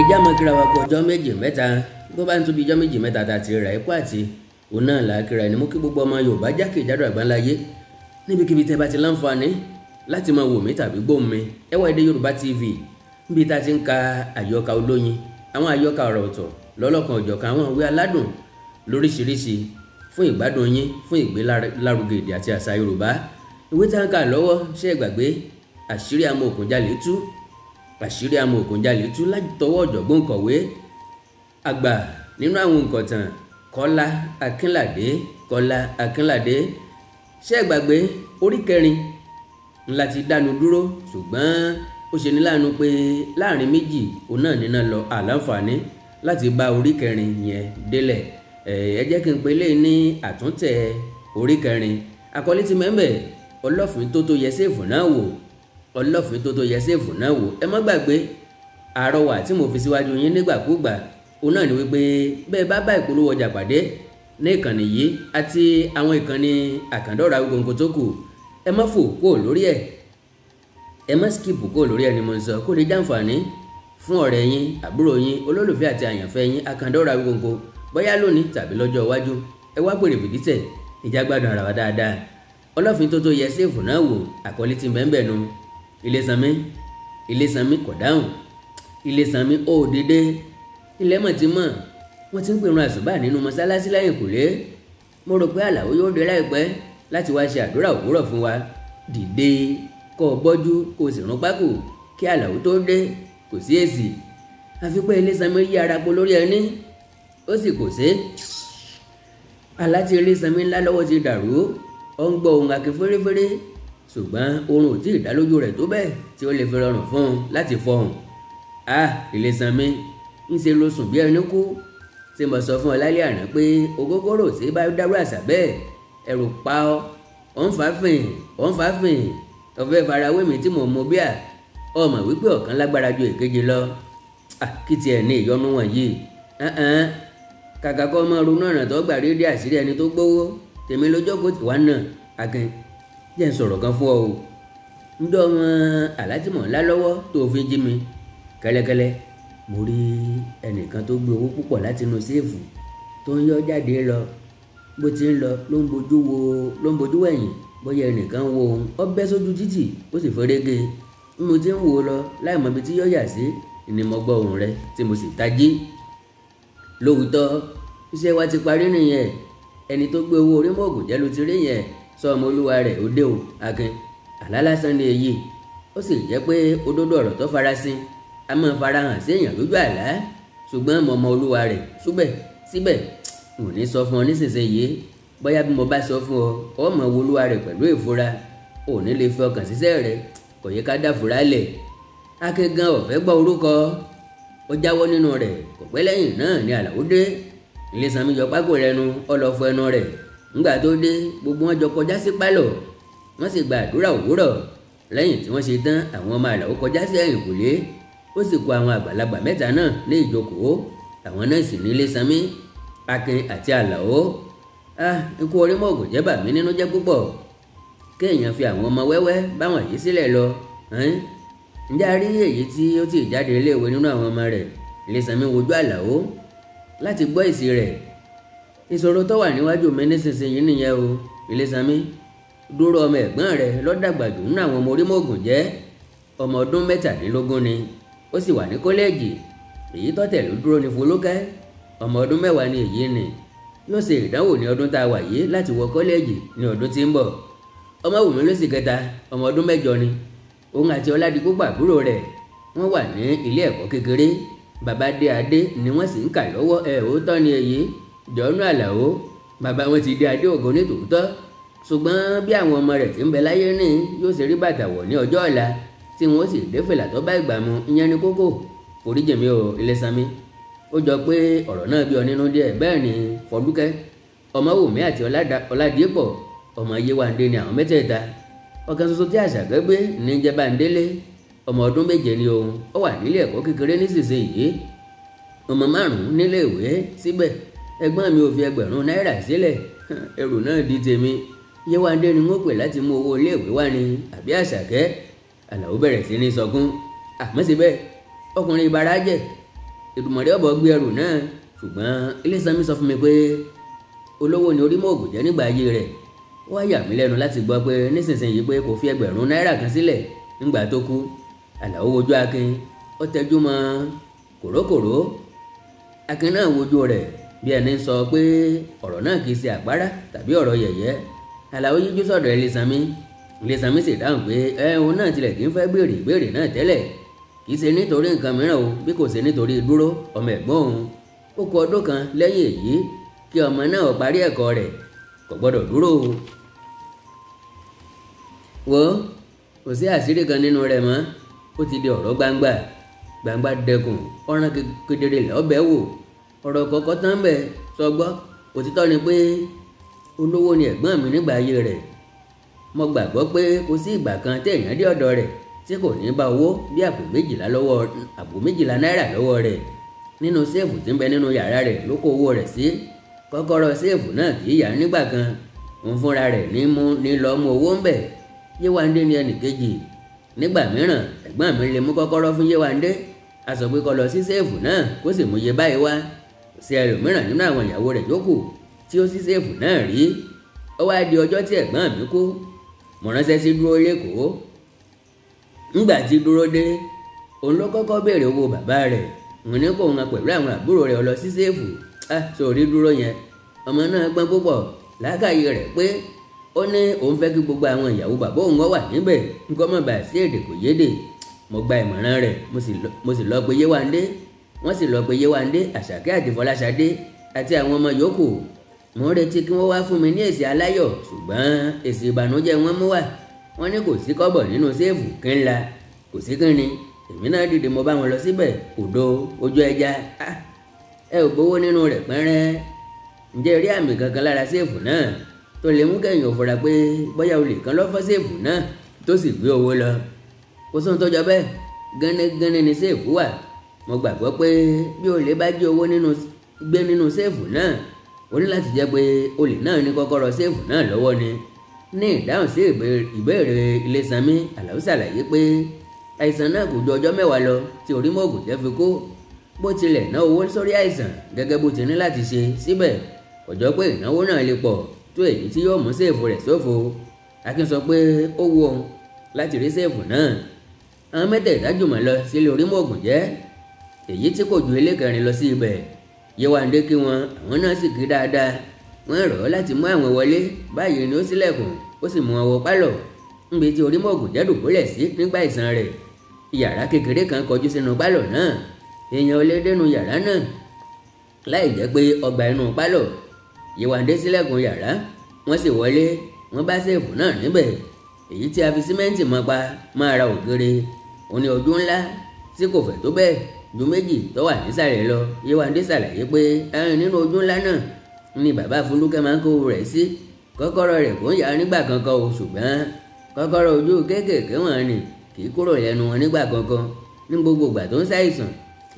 ẹjá mọ kíra wa kọ ọjọ́ méjì mẹ́ta tó bá ń tóbi ọjọ́ méjì mẹ́ta tá a ti rà ẹ̀kọ́ àti òun náà là á kíra ẹni mú kí gbogbo ọmọ Yorùbá jákèjádò àgbáńláyé níbikíbi tẹ́ bá ti láǹfààní láti máa wò mí tàbí gbóhùn mi ẹ wá Èdè Yorùbá TV níbi tá a ti ń ka àyọkà olóyin àwọn àyọkà ọ̀rọ̀ ọ̀tọ̀ lọ́lọ́kan ọ̀jọ̀kan àwọn ìwé aládùn lóríṣiríṣi fún ìgbádùn yín fún ìgbélárugẹ èdè àti àṣà Yorùbá ìwé tá a ń kà lọ́wọ́ ṣé ẹ gbàgbé àṣírí Amòòkùnjalè tú àṣírí Amòòkùnjalè tú láti tọwọ́ ọ̀jọ̀gbọ́n kọ̀wé àgbà nínú àwọn òǹkọ̀tàn Kọ́lá Akínládé ṣé ẹ gbàgbé orí kẹrin ńlá ti dánu dúró ṣùgbọ́n ó ṣe ní láàánú pé láàrin méjì òun náà níná lọ àlàǹfààní láti bá orí kẹrin yẹn délẹ̀ ẹ jẹ́ kí n pe léyìn ní àtúntẹ̀ orí kẹrin àkọlé ti mẹ́mbẹ̀ Fìn-Ín-Tótó yẹ Séèfù náà wò Fìn-Ín-Tótó yẹ Séèfù náà wò ẹ má gbàgbé àrọwà tí mo fi síwájú yín nígbàkúgbà òun náà ni wípé bẹ́ẹ̀ bá bá ìpolówó ọjà pàdé ní ìkànnì yìí àti àwọn ìkànnì àkàndọ̀rọ̀ Awikonko tó kù ẹ má fò kó lórí ẹ̀ ẹ má skip kó lórí ẹ̀ ni mo ń sọ kó lè jàǹfààní fún ọ̀rẹ́ yín àbúrò yín olólùfẹ́ àti àyànfẹ́ yín àkàndọ̀rọ̀ Awikonko bóyá lónìí tàbí lọ́jọ́ iwájú ẹ wá pèrè fìdítẹ̀ ìjà gbádùn ara wa dáadáa Fìn-Ín-Tótó yẹ Séèfù náà wò àkọlé ti bẹ́ẹ̀ nu Ilésanmí kò dáhùn Ilésanmí ó dédé ilẹ̀ mọ̀ ti mọ̀ wọ́n ti ń pèrún àsùbá nínú mọ́sálásí lẹ́yìn kùlé mo rò pé Àlàó yóò dé láìpẹ́ láti wá ṣe àdúrà òwúrọ̀ fún wa dìde kó o bọ́jú kó o sì rún pákó kí Àlàó tó dé kò sí èsì àfi pé Ilésanmí yí ara po lórí ẹní ó sì kò sé aláti Ilésanmí ńlá lọ́wọ́ ti dàrú ó ń gbọ́ ohun akin féréféré ṣùgbọ́n oorun ò tí ì dá lójú rẹ̀ tó bẹ́ẹ̀ tí ó lè fi rọrùn fún un láti fọhùn Ilésanmí ń ṣe ló sùn bí ẹni kú ṣe mo sọ fún ọ lálẹ́ àná pé ògógóró tí bá dárú àṣà bẹ́ẹ̀ ẹ̀rù pa ọ́ ń fàáfìn ọ̀fẹ́ farawé mi tí mò ń mọ bíà ọmọ wípé ọ̀kan lágbára ju èkejì lọ kí tiẹ̀ ní ìyọnu wọ̀nyí kàkà kọ́ ọmọ ronú ọ̀nà tó gbà rí dé àṣírí ẹni tó gbówó tèmi lójó kó tì wá náà Akin jẹ́ ń sọ̀rọ̀ kan fún ọ o ń dọ́ ọmọ alátìmọ̀ ńlá lọ́wọ́ tó fi jí mi kẹ́lẹ́kẹ́lẹ́ mo rí ẹnìkan tó gbé owó púpọ̀ láti inú séèfù tó ń yọ jáde lọ bó ti ń lọ ló ń bojú wẹ̀yìn bóyá ẹnìkan wo òun ó bẹ́ sójú títì ó sì fẹ́rẹ́gẹ́ bí mo ti ń wò ó lọ láì mọ ibi tí yọ yà sí ni mo gbọ́ ohùn rẹ tí mo sì tají lóòótọ́ iṣẹ́ wa ti parí nìyẹn ẹni tó gbé owó orí mọ́ọ̀gùn jẹ́ ló ti rí yẹn sọ ọmọ olúwa rẹ̀ ó dé o Akin àlá lásán ni èyí ó sì jẹ́ pé òdodo ọ̀rọ̀ tó farasin a máa farahàn sí èèyàn lójú àlá ṣùgbọ́n mo mọ olúwa rẹ̀ síbẹ̀ n ò ní sọ fún ọ nísinsìnyí bóyá bí mo bá sọ fún ọ mọ wo olúwa rẹ̀ pẹ̀lú ìfura ò ní lè fi ọkàn síṣẹ́ rẹ̀ kò yẹ ká dáfura lẹ̀ Akin gan ọ̀fẹ́ gbọ́ orúkọ ó jáwọ́ nínú rẹ̀ kò pẹ́ lẹ́yìn náà ni Àlàó dé Ilésanmí yọ pákó lẹ́nu ó lọ fọ ẹnu rẹ̀ ńgbà tó dé gbogbo wọn jọ kọjá sí pálọ̀ wọ́n sì gba àdúrà òwúrọ̀ lẹ́yìn tí wọ́n ṣe tán àwọn ọmọ Àlàó kọjá sí ẹ̀yìnkùlé ó sì kó àwọn àgbàlagbà mẹ́ta náà ní ìjókòó àwọn náà sì ní Ilésanmí Akin àti Àlàó ikú orí mọ́ọ̀gùn jẹ́ bà mí nínú jẹ́ púpọ̀ kéèyàn fi àwọn ọmọ wẹ́wẹ́ báwọn yìí sílẹ̀ lọ ǹjẹ́ a rí èyí tí ó ti jáde iléèwé nínú àwọn ọmọ rẹ̀ Ilésanmí wojú Àlàó láti gbọ́ èsì rẹ̀ ìṣòro tó wà níwájú mi nísinsìnyí nìyẹn o Ilésanmí dúró ọmọ ẹ̀gbọ́n rẹ̀ lọ́dàgbà jù nínú àwọn ọmọ orí mọ́ọ̀gùn jẹ́ ọmọ ọdún 17 ni ó sì wà ní kọ́lẹ́ẹ̀jì èyí tọ́tẹ̀ ló dúró ní Folúkẹ́ ọmọ ọdún 10 ni èyí ni yóò ṣe ìdánwò ní ọdún tá a wà yìí láti wọ kọ́lẹ́ẹ̀jì ní ọdún tí ń bọ̀ Ọmọwùmí ló sì kẹta ọmọ ọdún 8 ni òun àti Ọládipúpọ̀ àbúrò rẹ̀ wọ́n wà ní ilé ẹ̀kọ́ kékeré bàbá dé adé ni wọ́n sì ń kà lọ́wọ́ òótọ́ ni èyí jọ̀ọ́nù Àlàó bàbá wọn ti dé adé ògo ní tòótọ́ ṣùgbọ́n bí àwọn ọmọ rẹ̀ ti ń bẹ láyé ní yóò ṣe rí bàtà wọ̀ ní ọjọ́ ọ̀la tí wọ́n sì dé fìlà tó bá ìgbà mu ìyẹn ní kókó foríjì mi o Ilésanmí ó jọ pé ọ̀rọ̀ náà bí ọ nínú díẹ̀ bẹ́ẹ̀ ni Fọlúkẹ́ Ọmọwùmí àti Ọládipọ̀ ọmọ Yéwándé ni àwọn mẹ́tẹ̀ẹ̀ta ọ̀kan ṣoṣo tí Àṣàkẹ́ gbé ní jẹ́ Bándélé ọmọ ọdún 7 ni òun ó wà nílé ẹ̀kọ́ kékeré nísinsìnyí ọmọ 5 nílé ìwé síbẹ̀ ẹ̀gbọ́n mi ò fi ẹgbẹ̀rún náírà sílẹ̀ ẹrù náà di tèmi Yéwándé ni wọ́n pè láti mú owó ilé ìwé wá ní àbí Àṣàkẹ́ Àlàó bẹ̀rẹ̀ sí ní sọkún àmọ́ síbẹ̀ ọkùnrin ìbára jẹ́ Èdùmàrè ọ̀bọ̀ gbé ẹrù náà, ṣùgbọ́n Ilésanmí sọ fún mi pé olówó ni Orímọ̀ògùnjẹ́ nígbà ayé rẹ̀. Ó wá yà mí lẹ́nu láti gbọ́ pé nísinsìnyí pé kò fi ẹgbẹ̀rún náírà kan sílẹ̀ nígbà tó kú. Àlàó wojú Akin, ó tẹjú mọ́ kòrókòró. Akin náà wojú rẹ̀ bí ẹni sọ pé ọ̀rọ̀ náà kì í ṣe àpárá tàbí ọ̀rọ̀ yẹ̀yẹ́. Àlàó yíjú sọ̀dọ̀ Ilésanmí. Ilésanmí sì dáhùn pé òun náà tilẹ̀ kì í fẹ́ béèrè ìbéèrè náà tẹ́lẹ̀, kì í ṣe nítorí nǹkan mìíràn o bí kò ṣe nítorí Dúró ọmọ ẹ̀gbọ́n òun. Ó kù ọdún kan lẹ́yìn èyí kí ọmọ náà parí ẹ̀kọ́ rẹ̀, kò gbọ́dọ̀ dúró o. Wo kò sí àṣírí kan nínú rẹ̀ mọ́, ó ti di ọ̀rọ̀ gbangba dẹkùn, ọ̀ràn kedere lọ́bẹ̀ wò. Ọ̀rọ̀ kọ̀ọ̀kan tán bẹ̀ sọgbọ́. Òtítọ́ ni pé olówó ni ẹ̀gbọ́n mi nígbà ayé rẹ̀. Mo gbàgbọ́ pé kò sí ìgbà kan téèyàn dé ọ̀dọ̀ rẹ̀ tí kò ní bá owó bí àpò 12 náírà lọ́wọ́ rẹ̀. Nínú séèfù tí ń bẹ nínú yàrá rẹ̀ ló kó owó rẹ̀ sí. Kọ́kọ́rọ́ séèfù náà kì í yà nígbà kan, òun fúnra rẹ̀ ní lọ mú owó ń bẹ̀. Yéwándé ni ẹnì kejì. Nígbà mìíràn ẹ̀gbọ́n mi lè mú kọ́kọ́rọ́ fún Yéwándé, a sọ pé kó lọ sí séèfù náà kó sì mú iye báyìí wá. Kò sí ẹlòmíràn nínú àwọn ìyàwó rẹ̀ yòókù tí ó sí séèfù náà rí. Ó wá di ọjọ́ tí ẹ̀gbọ́n mi kú, mo ránṣẹ́ sí Dúró lÉkòó. Ńgbà tí Dúró dé, òun ló kọ́kọ́ béèrè owó bàbá rẹ̀. Mo ní kó wọn pẹ̀lú àwọn àbúrò rẹ̀ lọ sí séèfù. Sórí Dúró yẹn, ọmọ náà gbọ́n púpọ̀, làákàyè rẹ̀ pé ó ní òun fẹ́ kí gbogbo àwọn ìyàwó bàbá òun wà níbẹ̀ nǹkan mọ̀ bá sí èdè kò yédè. Mo gba ìmọ̀ràn rẹ̀, mo sì lọ pe Yéwándé. Wọ́n sì lọ pe Yéwándé, Àṣàkẹ́ àti Fọláṣadé àti àwọn ọmọ yòókù. Mo ń retí kí wọ́n wá fún mi ní èsì aláyọ̀, ṣùgbọ́n èsì ìbànújẹ́ wọn mú wá. Wọ́n ní kò sí kọ́bọ̀ nínú séèfù kí n la, kò sí kí ni. Èmi náà dìde mo bá wọn lọ síbẹ̀, òdo ojú ẹja. Ẹ ò gbowó nínú rẹ̀ pẹ́rẹ́. Ǹjẹ́ rí àmì kankan lára séèfù náà tó lè mú kẹ́yìn ò fura pé bóyá olè kan ló fọ́ séèfù náà tó sì gbé owó lọ? Kò sóhun tó jọ bẹ́ẹ̀, gánnígánní ni séèfù wà. Mo gbàgbọ́ pé bí olè bá jí owó gbé nínú séèfù náà, ó ní láti jẹ́ pé olè náà ní kọ́kọ́rọ́ séèfù náà lọ́wọ́ ni. Ní ìdáhùn sí ìbéèrè Ilésanmí, Àlàó ṣàlàyé pé àìsàn náà kò ju ọjọ́ 10 lọ tí Orímọ̀ògùnjẹ́ fi kú. Bó tilẹ̀ ná owó sórí àìsàn gẹ́gẹ́ bó ti ní láti ṣe, síbẹ̀ kò jọ pé ìnáwó náà lè pọ̀ tó èyí tí yóò mú séèfù rẹ̀ ṣófo. Akin sọ pé ó wù òun láti rí séèfù náà. Àwọn mẹ́tẹ̀ẹ̀ta jùmọ̀ lọ sílé Orímọ̀ògùnjẹ́, èyí tí kò ju ilé kẹrin lọ sí ibẹ̀. Yéwándé kí wọn, àwọn náà sì kí dáadáa. Wọ́n rọ̀ ọ́ láti mú àwọn wọlé. Báyìí ni ó ṣílẹ̀kùn, ó sì mú wọn wọ pálọ̀ níbi tí Orímọ̀ògùnjẹ́ dùbúlẹ̀ sí nígbà àìsàn rẹ̀. Yàrá kékeré kan kọjú sínú pálọ̀ náà. Èèyàn ò lè dénú yàrá náà láì jẹ́ pé ọgbà inú pálọ̀. Yéwándé ṣílẹ̀kùn yàrá, wọ́n sì wọlé. Wọ́n bá séèfù náà níbẹ̀, èyí tí a fi símẹ́ǹtì mọ́ pa máa ra ògiri. Ó ní ojú ńlá tí kò fẹ̀ tó bẹ́ẹ̀ ju méjì tó wà nísàlẹ̀ lọ. Yéwándé ṣàlàyé pé nínú ojú ńlá náà ni bàbá Folúkẹ́ máa ń kó rẹ̀ sí. Kọ́kọ́rọ́ rẹ̀ kò ń yà nígbà kankan o, ṣùgbọ́n kọ́kọ́rọ́ ojú kéékèèké wọn ni kì í kúrò lẹ́nu wọn nígbà kankan. Ní gbogbo ìgbà tó ń ṣàìsàn,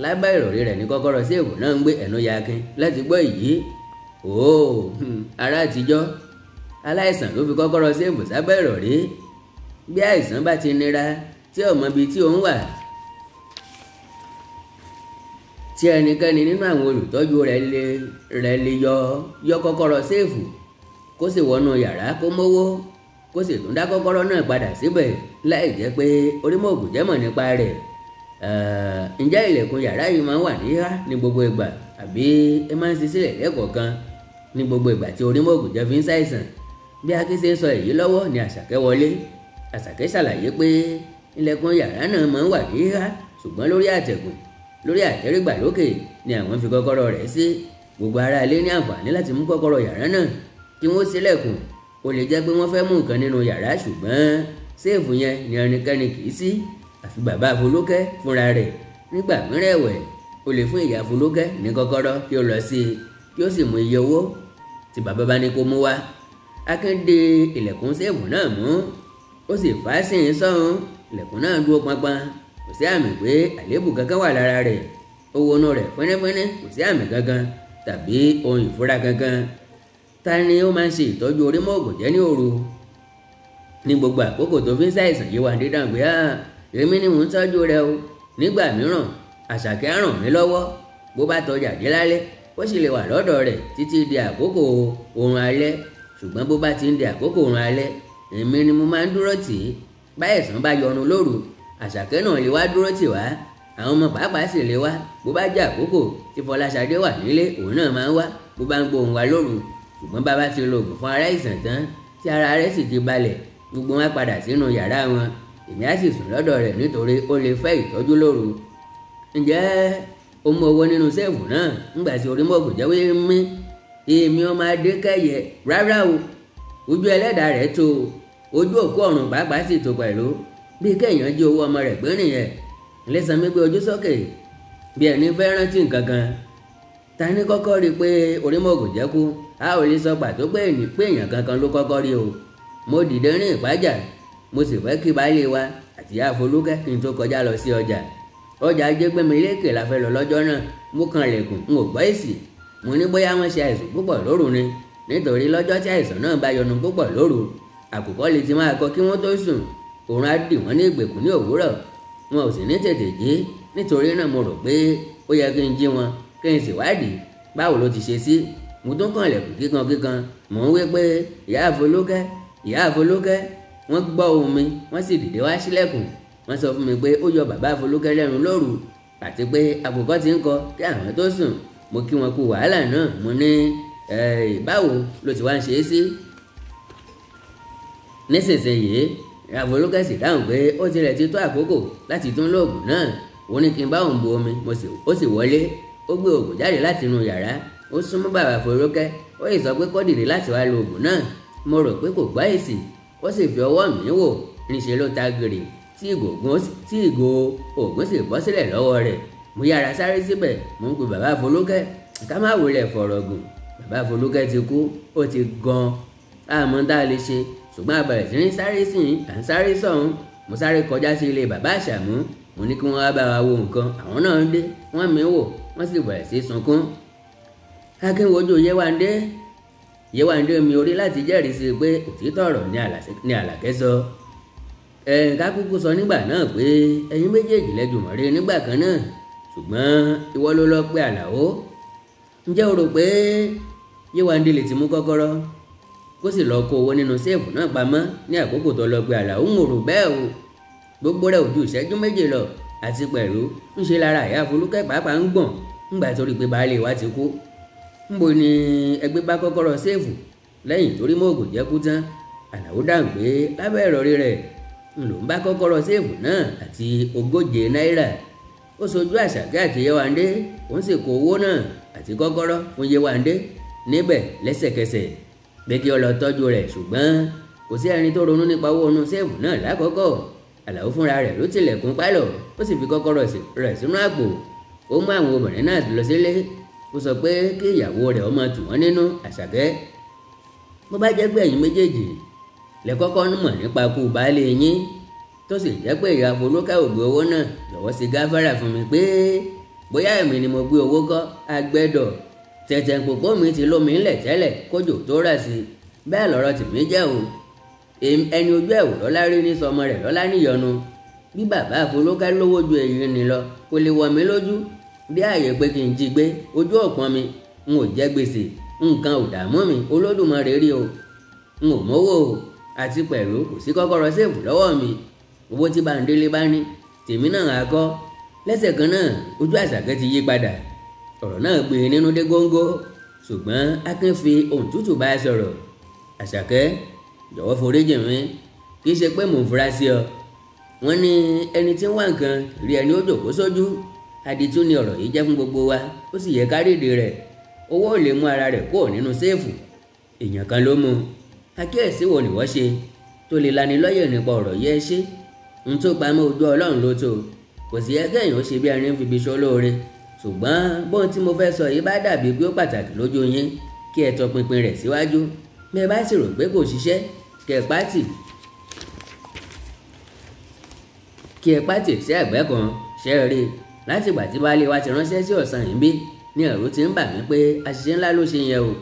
lábẹ́ ìrọ̀rí rẹ̀ ní kọ́kọ́rọ́ séèfù náà ń gbé. Ẹnu ya Akin láti gbọ́ èyí. Ará àtijọ́, aláìsàn ló fi kọ́kọ́rọ́ séèfù sábẹ́ ìrọ̀rí. Bí àìsàn bá ti nira tí ò mọ ibi tí òun wà, tí ẹnikẹ́ni nínú àwọn olùtọ́jú rẹ̀ lè yọ kọ́kọ́rọ́ séèfù kó sì wọnú yàrá kó mówó, kó sì tún dá kọ́kọ́rọ́ náà padà síbẹ̀ láì jẹ́ pé Orímọ̀ògùnjẹ́ mọ̀ nípa rẹ̀. Ǹjẹ́ ilẹ̀kùn yàrá yìí máa ń wà níhá ní gbogbo ìgbà, àbí ẹ máa ń ṣí sílẹ̀ lẹ́ẹ̀kọ̀ọ̀kan ní gbogbo ìgbà tí Orímọ̀ògùnjẹ́ fi ń ṣàìsàn? Bí Akin ṣe ń sọ èyí lọ́wọ́ ni Àṣàkẹ́ wọlé. Àṣàkẹ́ ṣàlàyé pé ilẹ̀kùn yàrá náà máa ń wà níhá, ṣùgbọ́n lórí àtẹ̀gùn, lórí àtẹ́rígbà lókè ni àwọn fi kọ́kọ́rọ́ rẹ̀ sí. Gbogbo ará ilé ní àǹfààní láti mú kọ́kọ́rọ́ yàrá náà kí wọ́n ṣílẹ̀kùn. Ó lè jẹ́ pé wọ́n fẹ́ mú nǹkan nínú yàrá, ṣùgbọ́n séèfù yẹn ni ẹnikẹ́ni kì í sí àfi bàbá Folúkẹ́ fúnra rẹ̀. Nígbà mìíràn ẹ̀wẹ̀, ó lè fún ìyá Folúkẹ́ ní kọ́kọ́rọ́ kí ó lọ sí i kí ó sì mú iye owó tí bàbá bá ní kó mú wá. Akin de ilẹ̀kùn séèfù náà mú, ó sì fà á sí i sọ́hun. Ilẹ̀kùn náà dúró pọnpọn, kò sí àmì pé àléébù kankan wà lára rẹ̀. Ó wọnú rẹ̀ fẹ́nẹ́fẹ́nẹ́, kò sí àmì kankan tàbí ohun ìfura kankan. Ta ni ó máa ń ṣe ìtọ́jú Orímọ̀ògùnjẹ́ ní òru ní gbogbo àkókò tó fi ń ṣàìsàn? Yéwándé dáhùn pé èmi ni mò ń tọ́jú rẹ̀ o. Nígbà mìíràn Àṣàkẹ́ á ràn mí lọ́wọ́ bó bá tọjà dé lálẹ́ ó sì lè wà lọ́dọ̀ rẹ̀ títí di àkókò oorun alẹ́, ṣùgbọ́n bó bá ti ń di àkókò oorun alẹ́ èmi ni mo máa ń dúró tì í. Báyẹ̀sán bá yọnu lóru Àṣàkẹ́ náà lè wá dúró tì wá, àwọn ọmọ pàápàá sì lè wá bó bá jẹ́ àkókò tí Fọláṣadé wà nílé òun náà máa ń wá bó bá ń gbóhùn wa lóru. Ṣùgbọ́n bàbá ti lo oògùn fún aláìsàn tán tí ara rẹ̀ sì ti balẹ̀ gbogbo wọn padà sínú yàrá wọn, èmi á sì sùn lọ́dọ̀ rẹ̀ nítorí ó lè fẹ́ ìtọ́jú lóru. Ǹjẹ́ ó mú owó nínú Séèfù náà ńgbà tí Orímọ̀òkùnjẹ́wé mí èmi ọmọ Adékẹ́yẹ rárá o, ojú ẹlẹ́dàá rẹ̀ tó ojú òkú ọ̀run pàápàá sì tó pẹ̀lú bí kéèyàn jí owó ọmọ rẹ̀ gbé nìyẹn. Ilésanmí gbé ojú sókè bí ẹni fẹ́ rántí nǹkan kan. Ta ní kọ́kọ́ rí i pé Orímọ̀òkùnjẹ́ kú a ò lè sọ pàtó pé èèyàn kankan ló kọ́kọ́ rí o. Mo dìde rìn ìpájà mo sì fẹ́ kí baálé wa àti ìyá Folúkẹ́ kí n tó kọjá lọ sí ọjà. Ọjà Ajégbémilékè la fẹ́ lọ lọ́jọ́ náà, mo kan lẹ̀kùn n ò gbọ́ èsì. Mo ní bóyá wọ́n ṣe àìsàn púpọ̀ lóru ni, nítorí lọ́jọ́ tí àìsàn náà bá yọnu púpọ̀ lóru àkùkọ lè ti máa kọ kí wọ́n tó sùn, òun á dì wọ́n ní ìgbèkùn ní òwúrọ̀, wọn ò sì ní tètè jí. Nítorí náà mo rò pé ó yẹ kí n jí wọn kí n sì wádìí báwo ló ti ṣe sí. Mo tún kàn lẹ̀kùn kíkan mò ń wí pé ìyá Folúkẹ́ wọ́n gbọ́ ohùn mi wọ́n sì dìde wá sílẹ̀kùn. Wọ́n sọ fún mi pé ó yọ bàbá Folúkẹ́ lẹ́nu lóru àti pé àkùkọ ti ń kọ kí àwọn tó sùn. Mo kí wọn kú wàhálà náà, mo ní báwo ló ti wá ń ṣe é sí. Nísinsìnyí ìyá Folúkẹ́ sì dáhùn pé ó tilẹ̀ ti tó àkókò láti tún lóògùn náà. Ó ní kí n bá òun bu omi ó sì wọlé, ó gbé oògùn jáde láti inú yàrá, ó súnmọ́ bàbá Folúkẹ́ ó sì sọ pé kó dìde láti wá lo oògùn náà. Mo rò pé kò gbọ́ èsì, ó sì fi ọwọ́ mi wò níṣẹ́ ló ta gèrè tí ìgò oògùn sì bọ́ sílẹ̀ lọ́wọ́ rẹ̀. Mo yára sáré síbẹ̀ mo ń pe bàbá Folúkẹ́ ká má wulẹ̀ fọ̀rọ̀ gùn. Bàbá Folúkẹ́ ti kú, ó ti gan àmọ́ tá a lè ṣe, ṣùgbọ́n a bẹ̀rẹ̀ sí ní sáré sí i à ń sáré sọ̀hún. Mo sáré kọjá sí ilé bàbá Àṣàmú, mo ní kí wọ́n wá bá wa wo nǹkan. Àwọn náà ń dé wọ́n mi wò wọ́n sì bẹ̀rẹ̀ sí sunkún. Akínwojú Yéwándé mi orí láti jẹ́rìí sí pé òtítọ́ ọ̀rọ̀ ni Àlàkẹ́ sọ. Ká kúkú sọ nígbà náà pé ẹ̀yin méjèèjì lẹ́jùmọ̀ rí nígbà kan náà, ṣùgbọ́n ìwọ ló lọ pé Àlàó. Ǹjẹ́ o rò pé Yéwándé lè ti mú kọ́kọ́rọ́ kó sì lọ kó owó nínú Séèfù náà pamọ́ ní àkókò tó lọ pé Àlàó? Ń rò bẹ́ẹ̀ o. Gbogbo rẹ̀ ò ju ìṣẹ́jú méje lọ, àti pẹ̀lú ń ṣe lára ìyá Folúkẹ́ pàápàá ń gbọ̀n ńgbà tó rí pé baálé wa ti kú. Ńbo ni ẹgbẹ́ bá kọ́kọ́rọ́ Séèfù lẹ́yìn tó Orímọ̀òkùnjẹ́ kú tán? Àlàó dáhùn pé lábẹ́ ìrọ̀rí rẹ̀ ń lò ń bá kọ́kọ́rọ́ Séèfù náà àti 140 náírà. Ó sojú Àṣàkẹ́ àti Yéwándé, òun sì kó owó náà àti kọ́kọ́rọ́ fún Yéwándé níbẹ̀ lẹ́sẹ̀kẹsẹ̀ pé kí ó lọ tọ́jú rẹ̀, ṣùgbọ́n kò sí ẹni tó ronú nípa owó inú Séèfù náà lákọ̀ọ́kọ́. Àlàó fúnra rẹ̀ ló tilẹ̀kùn pálọ̀, ó sì fi kọ́kọ́rọ́ rẹ̀ sínú àpò. Ó mú àwọn obìnrin náà lọ sílé, ó sọ pé kí ìyàwó rẹ̀ ó máa tù wọ́n nínú. Àṣàkẹ́, bó bá jẹ́ pé ẹ̀yin méjèèjì lẹ kọ́kọ́ mọ̀ nípa ikú baálé yín tó sì jẹ́ pé ìyá Folúkẹ́ ò gbé owó náà lọ́wọ́ sí gáfárà fún mi pé bóyá èmi ni mo gbé owó kọ́ agbẹ́dọ̀. Tẹ̀tẹ̀ pòpó mi ti lómi ńlẹ̀ tẹ́lẹ̀ kójò tó rà sí, bẹ́ẹ̀ lọ́rọ̀ tèmi jẹ́ o. Ẹni ojú ẹ̀wò lọ́lá rí ní sọmọ rẹ̀ lọ́lá níyọnu. Bí bàbá Folúkẹ́ lówó ju èyí ni lọ kò lè wọ̀ mí lójú. Bí ààyè pé kí n jí gbé ojú ọ̀pọ̀n mi, n ò jẹ́ gbèsè, nǹkan ò dààmú mi, Olódùmarè rí o. N ò mówó o, àti pẹ̀lú kò sí kọ́kọ́rọ́ Séèfù lọ́wọ́ mi. Owó tí Bándélé bá ní tèmi náà á kọ́. Lẹ́sẹ̀ kan náà ojú Àṣàkẹ́ ti yí padà. Ọ̀rọ̀ náà gbé e nínú dé góńgó, ṣùgbọ́n Akin fi ohùn tútù bá a sọ̀rọ̀. Àṣàkẹ́, jọ̀wọ́ foríjì mi, kì í ṣe pé mò ń fura sí ọ. Wọ́n ní ẹni tí ń wá nǹkan rí ẹni ó jòkó sójú. Àdìtú ni ọ̀rọ̀ yìí jẹ́ fún gbogbo wa, ó sì yẹ ká rídì rẹ̀. Owó ò lè mú ara rẹ̀ kúrò nínú Séèfù, èèyàn kan ló mú. Àkíyèsí wo ni wọ́n ṣe tó lè lanilọ́yẹ̀ nípa ọ̀rọ̀ yẹ ṣe? N tó pamọ́ ojú Ọlọ́run ló tó, kò sì yẹ kéèyàn ó ṣe bí ẹni ń fi ibi ṣó lóore. Ṣùgbọ́n bóun tí mo fẹ́ sọ yìí bá dàbí pé ó pàtàkì lójú yín, kí ẹ tọpinpin rẹ̀ síwájú. Bí ẹ bá sì rò pé kò ṣiṣẹ́, kí ẹ pátì sí ẹ̀gbẹ́ kan. Ṣé ẹ rí i? Láti ìgbà tí baálé wa ti ránṣẹ́ sí ọ̀sán yìí bí ní ẹ̀rù ti ń bà mí pé àṣìṣe ńlá ló ṣe yẹn o.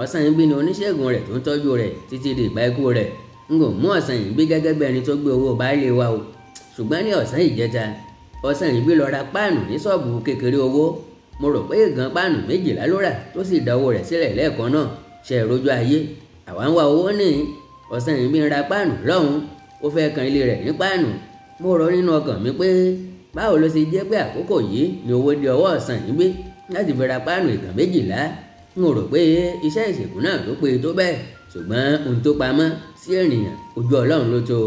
Ọ̀sán yìí bí ni oníṣègùn rẹ̀ tó ń tọ́jú rẹ̀ títí di ìgbà ikú rẹ̀. N kò mú ọ̀sán yìí bí gẹ́gẹ́ bí ẹni tó gbé owó baálé wa o. Ṣùgbọ́n ní ọ̀sán ìjẹta ọ̀sán yìí bí lọ ra páànù ní ṣọ́ọ̀bù kékeré owó. Mo rò pé ìgan páànù 12 ló rà tó sì dá owó rẹ̀ sílẹ̀ lẹ́ẹ̀kan náà. Ṣe ìrójú ayé àwa ń wá owó ní ọ̀sán yìí bí ń ra páànù lọ́hùn-ún. Ó fẹ́ kan ilé rẹ̀ ní páànù. Mo rọ nínú ọkàn mi pé báwo ló ṣe jẹ́ pé àkókò yìí ni owó dé ọwọ́ ọ̀sán yìí gbé láti fi ra páànù ìgàn 12. N ò rò pé iṣẹ́ ìṣègùn náà ló pé tó bẹ́ẹ̀, ṣùgbọ́n ohun tó pamọ́ sí ènìyàn ojú Ọlọ́run ló tó.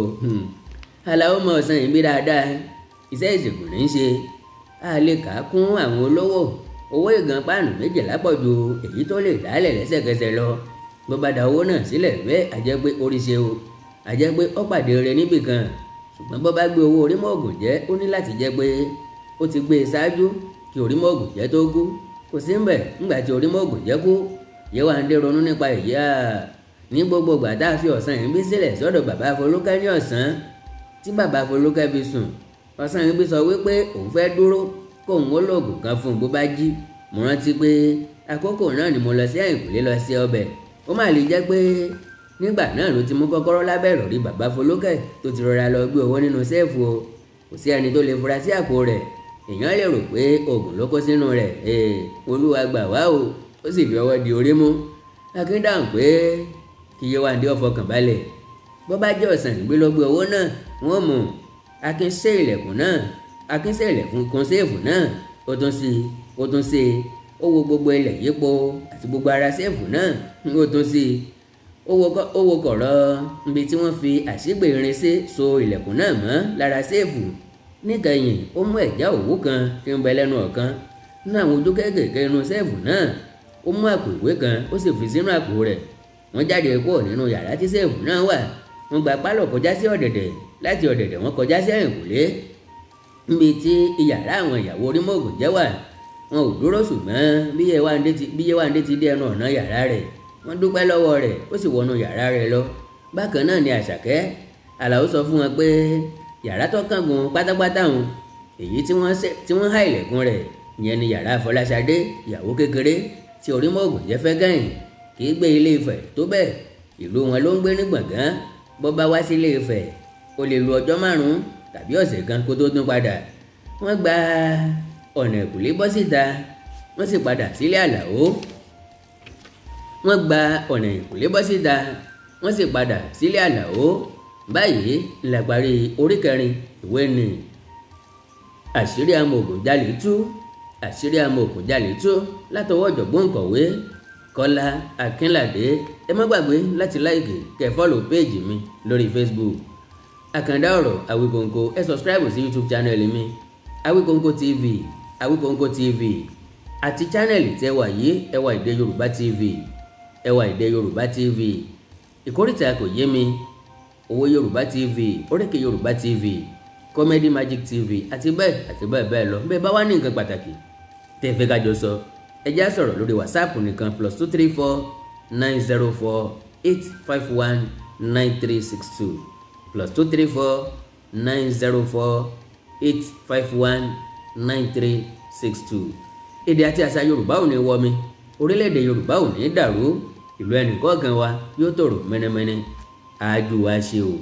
Àlàó mọ ọ̀sán yìí bí dáadáa. Iṣẹ́ ìṣègùn ní í ṣe. A lè kà á kún àwọn olówó. Owó ìgàn páànù 12 pọ̀ ju èyí tó lè dálẹ̀ lẹ́sẹ̀kẹsẹ̀ lọ. Bó bá da owó náà sílẹ̀ bẹ́ẹ̀ àjẹ́ pé orí ṣe o. Àjẹ́ pé ó pàdé rẹ̀ níbì kan. Ṣùgbọ́n bó bá gbé owó orímọ̀ ògùn jẹ́ ó ní láti jẹ́ pé ó ti gbé e ṣáájú kí orímọ̀ ògùn jẹ́ tó kú. Kò sí ń bẹ̀ ńgbà tí orímọ̀ ògùn jẹ́ kú. Yéwándé ronú nípa ìyá ní gbogbo ìgbà tá a fi ọ̀sán yìí bí sílẹ̀ sọ́dọ̀ bàbá Folúkẹ́ ní ọ̀sán. Tí bàbá Folúkẹ́ fi sùn, ọ̀sán yìí bí sọ wípé òun fẹ́ dúró kóun ó lóògùn kan fún un bó bá jí. Mo rántí pé àkókò náà ni mo lọ sí ẹ̀yìnkùlé lọ sí ọbẹ̀. Ó má lè jẹ́ pé nígbà náà ló ti mú kọ́kọ́rọ́ lábẹ́ ìrọ̀rí bàbá Folúkẹ́ tó ti rọra lọ gbé owó nínú séèfù o. Kò sí ẹni tó lè fura sí àpò rẹ̀. Èèyàn lè rò pé oògùn ló kó sínú rẹ̀. Olúwa gbà wá o. Ó sì fi ọwọ́ di orí mú. Akin dáhùn pé kí Yéwándé ó fọkàn balẹ̀. Bó bá jẹ́ ọ̀sán ìgbé ló gbé owó náà wọ́n mú. Akin ṣe ilẹ̀kùn náà. Akin ṣe ilẹ̀kùn kan séèfù náà. Ó tún sí i. Ó wo gbogbo ilẹ̀ yípo àti gbogbo ara séèfù náà. Ó tún sí i. Ó wo kọ̀rọ̀ ibi tí wọ́n fi àṣígbè irin sí so ilẹ̀kùn náà mọ́ lára séèfù. Níkẹyìn ó mú ẹ̀já òwú kan tí ń bẹ lẹ́nu ọ̀kan nínú àwọn ojú kéékèèké inú séèfù náà. Ó mú àpò ìwé kan ó sì fi sínú àpò rẹ̀. Wọ́n jáde kúrò nínú yàrá tí séèfù náà wà. Wọ́n gba pálọ̀ kọjá sí ọ̀dẹ̀dẹ̀. Láti ọ̀dẹ̀dẹ̀ wọ́n kọjá sí ẹ̀yìnkùlé níbi tí iyàrá àwọn ìyàwó orímọ̀ ògùn jẹ́ wà. Wọn ò dúró ṣùgbọ́n bí Yéwándé ti dé ẹnu ọ̀nà yàrá rẹ̀ wọ́n dúpẹ́ lọ́wọ́ rẹ̀ ó sì wọnú yàrá rẹ̀ lọ. Bákan náà ni Àṣàkẹ́. Àlàó sọ fún wọn pé yàrá tó kángun pátápátá wọn èyí tí wọ́n há ilẹ̀kùn rẹ̀ ìyẹn ni yàrá Fọláṣadé ìyàwó kékeré tí orímọ̀ ògùn jẹ́ fẹ́ gẹ̀yìn. Kì í gbé Ilé Ifẹ̀ tó bẹ́ẹ̀. Ìlú wọn ló ń gbé ní gbọ̀ngàn. Bó bá wá sí Ilé Ifẹ̀ ó lè lu ọjọ́ 5 tàbí ọ̀sẹ̀ kan kó tó tún padà. Wọ́n gba ọ̀nà ìkùlé bọ́ síta wọ́n sì padà sílé Àlàó. Wọ́n gba ọ̀nà ìkùlé bọ́ síta wọ́n sì padà sílé Àlàó. Báyìí la parí orí 4 ìwé ni Àṣírí Amòòkùnjalè tú. Àṣírí Amòòkùnjalè tú látọwọ́ ọ̀jọ̀gbọ́n kọ̀wé Kọ́lá Akínládé. Ẹ má gbàgbé láti láìkì kẹ́ fọ́lọ̀ péèjì mi lórí Facebook Àkàndá Ọ̀rọ̀ Àwíkòǹkò. Ẹ subscribe sí YouTube channel mi Àwíkòǹkò TV Àwíkòǹkò TV àti channel tẹ́ wà yìí Ẹwà Èdè Yorùbá TV Ẹwà Èdè Yorùbá TV. Ìkórìtà kò yé mi Òwe Yorùbá TV Oríkè Yorùbá TV Comedy Magic TV àti bẹ́ẹ̀ lọ. Bẹ́ẹ̀ bá wá ní nǹkan pàtàkì tẹ́ fẹ́ ká jọ sọ ẹ já sọ̀rọ̀ lórí WhatsApp nìkan +234 904 851 9362 +234 904 851 9362. Èdè àti àṣà Yorùbá ò ní wọ mi. Orílẹ̀-èdè Yorùbá ò ní dàrú. Ìlú ẹnìkọ̀ọ̀kan wa yóò tòrò mẹ́nẹ́mẹ́nẹ́. Àjù wa ṣe o.